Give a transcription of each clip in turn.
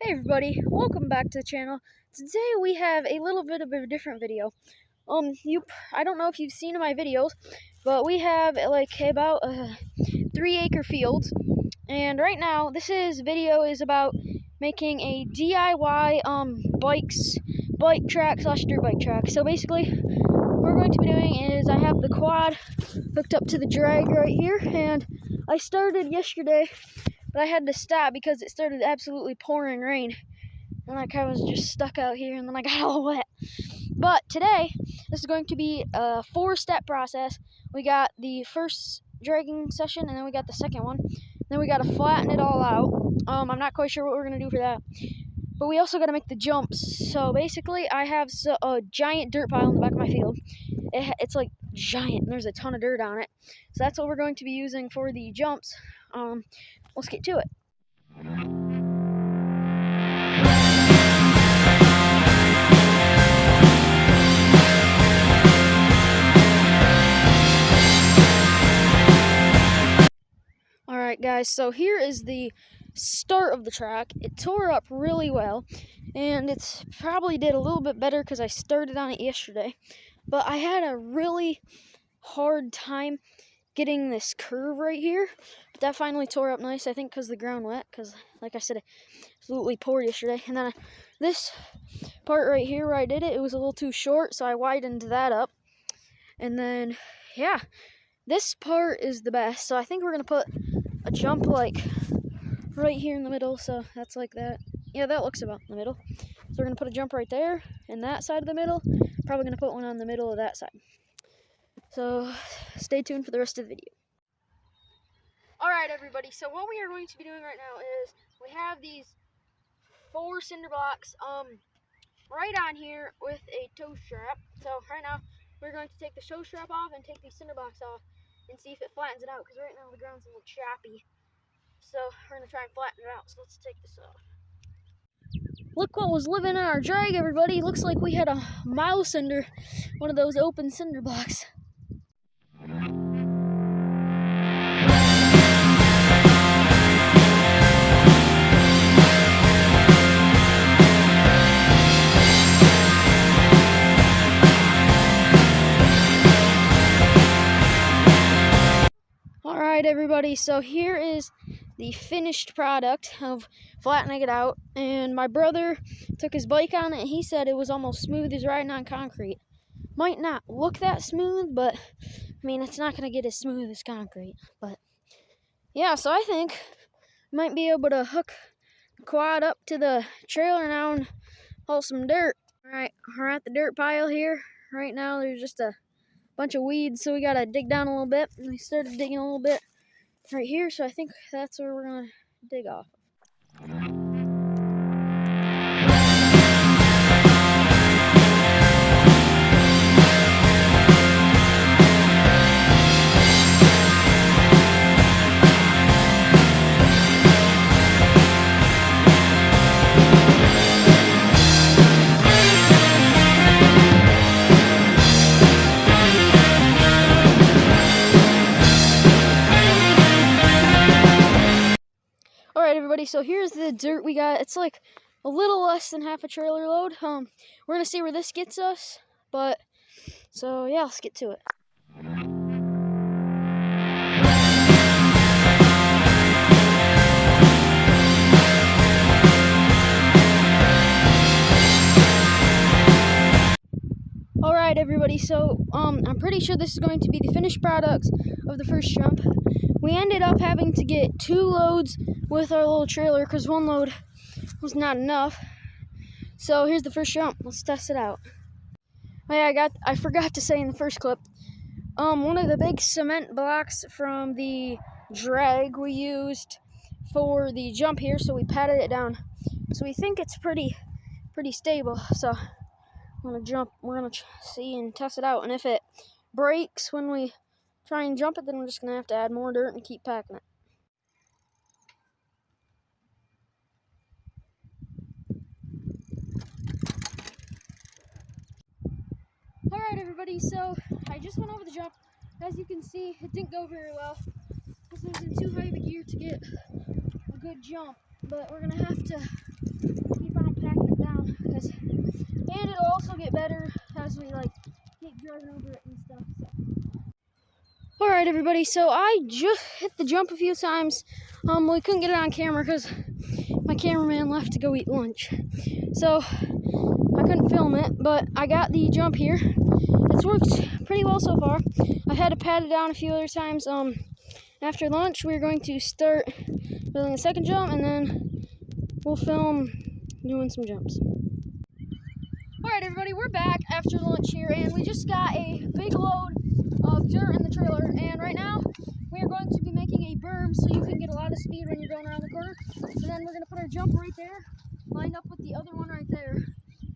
Hey everybody, welcome back to the channel. Today we have a little bit of a different video. I don't know if you've seen my videos, but we have like about 3-acre field, and right now this video is about making a DIY bike track / dirt bike track. So basically, what we're going to be doing is I have the quad hooked up to the drag right here, and I started yesterday. But I had to stop because it started absolutely pouring rain. And like I was just stuck out here and then I got all wet. But today, this is going to be a 4-step process. We got the first dragging session and then we got the second one. Then we got to flatten it all out. I'm not quite sure what we're going to do for that. But we also got to make the jumps. So basically, I have a giant dirt pile in the back of my field. It's like giant and there's a ton of dirt on it. So that's what we're going to be using for the jumps. Let's get to it. Alright guys, so here is the start of the track. It tore up really well, and it's probably did a little bit better because I started on it yesterday. But I had a really hard time getting this curve right here, but that finally tore up nice, I think because the ground wet, because like I said, it absolutely poured yesterday. And then this part right here where I did it, it was a little too short, so I widened that up. And then yeah, this part is the best, so I think we're gonna put a jump like right here in the middle. So that's like that. Yeah, that looks about in the middle. So we're gonna put a jump right there in that side of the middle. Probably gonna put one on the middle of that side. So stay tuned for the rest of the video. Alright everybody, so what we are going to be doing right now is we have these 4 cinder blocks right on here with a toe strap. So right now we're going to take the toe strap off and take these cinder blocks off and see if it flattens it out, because right now the ground's a little choppy. So we're going to try and flatten it out. So let's take this off. Look what was living in our drag, everybody. Looks like we had a mouse under one of those open cinder blocks. Alright everybody, so here is the finished product of flattening it out, and my brother took his bike on it and he said it was almost smooth as riding on concrete. Might not look that smooth, but I mean, it's not going to get as smooth as concrete. But yeah, so I think I might be able to hook the quad up to the trailer now and haul some dirt. Alright, we're at the dirt pile here. Right now there's just a bunch of weeds, so we gotta dig down a little bit. And we started digging a little bit right here, so I think that's where we're gonna dig off. Alright everybody, so here's the dirt we got. It's like a little less than half a trailer load. We're gonna see where this gets us, but so yeah, let's get to it. Alright everybody, so I'm pretty sure this is going to be the finished product of the first jump. We ended up having to get 2 loads with our little trailer because 1 load was not enough. So here's the first jump. Let's test it out. Oh yeah, I forgot to say in the first clip, one of the big cement blocks from the drag we used for the jump here, so we patted it down. So we think it's pretty stable. So we're gonna see and test it out, and if it breaks when we try and jump it, then we're just gonna have to add more dirt and keep packing it. Alright everybody, so I just went over the jump. As you can see, it didn't go very well because it was in too high of a gear to get a good jump, but we're gonna have to keep on packing it down, and it'll also get better as we like keep driving over it and stuff. So. All right, everybody. So I just hit the jump a few times. We couldn't get it on camera because my cameraman left to go eat lunch, so I couldn't film it. But I got the jump here. It's worked pretty well so far. I've had to pat it down a few other times. After lunch, we're going to start building the second jump, and then we'll film doing some jumps. All right, everybody, we're back after lunch here, and we just got a big load of dirt in the trailer, and right now we are going to be making a berm so you can get a lot of speed when you're going around the corner. And then we're going to put our jump right there, lined up with the other one right there, and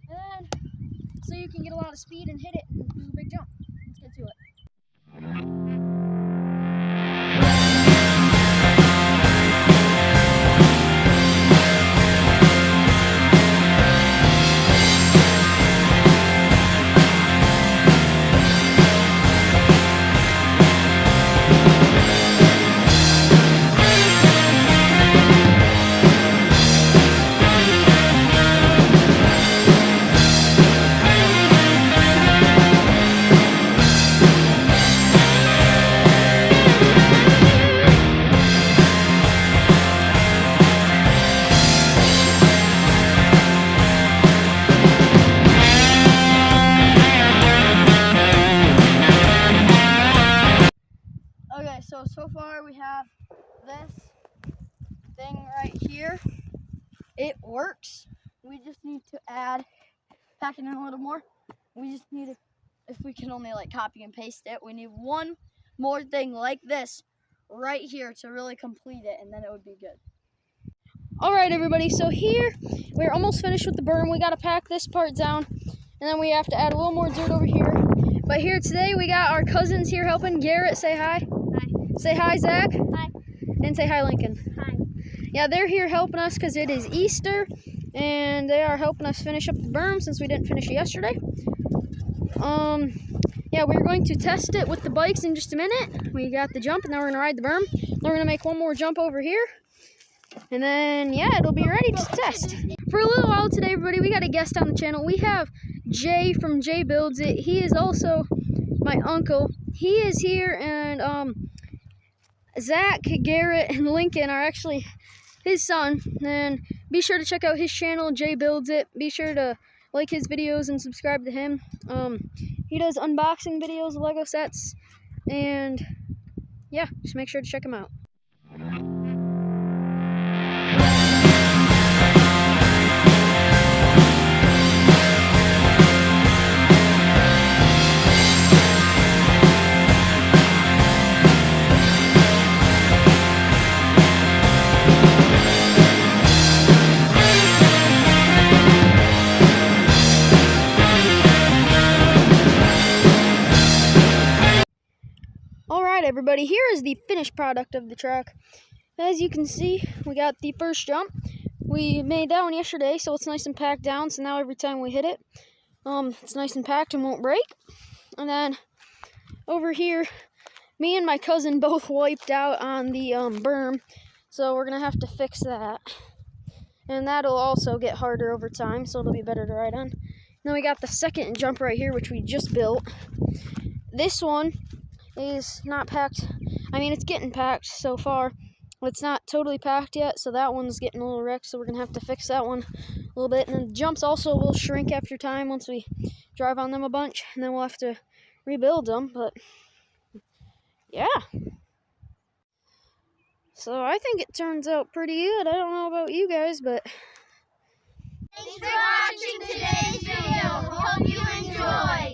then so you can get a lot of speed and hit it and do a big jump. Let's get to it. Okay, so far we have this thing right here. It works. We just need to pack it in a little more. We just need to, if we can only like copy and paste it, we need one more thing like this right here to really complete it, and then it would be good. All right, everybody, so here we're almost finished with the berm. We got to pack this part down, and then we have to add a little more dirt over here. But here today we got our cousins here helping. Garrett, say hi. Hi. Say hi, Zach. Hi. And say hi, Lincoln. Hi. Yeah, they're here helping us because it is Easter, and they are helping us finish up the berm since we didn't finish it yesterday. Yeah, we're going to test it with the bikes in just a minute. We got the jump, and then we're gonna ride the berm. Then we're gonna make one more jump over here, and then yeah, it'll be ready to test. For a little while today, everybody, we got a guest on the channel. We have Jay from Jay Builds It. He is also my uncle. He is here, and Zach, Garrett, and Lincoln are actually his son. And be sure to check out his channel, Jay Builds It. Be sure to like his videos and subscribe to him. He does unboxing videos of Lego sets, and yeah, just make sure to check him out. Alright, everybody, here is the finished product of the track. As you can see, we got the first jump. We made that one yesterday, so it's nice and packed down, so now every time we hit it, it's nice and packed and won't break. And then over here, me and my cousin both wiped out on the berm, so we're going to have to fix that. And that'll also get harder over time, so it'll be better to ride on. And then we got the second jump right here, which we just built. This one is not packed. I mean, it's getting packed so far. It's not totally packed yet, so that one's getting a little wrecked, so we're going to have to fix that one a little bit. And then the jumps also will shrink after time once we drive on them a bunch, and then we'll have to rebuild them, but yeah. So I think it turns out pretty good. I don't know about you guys, but thanks for watching today's video. Hope you enjoyed.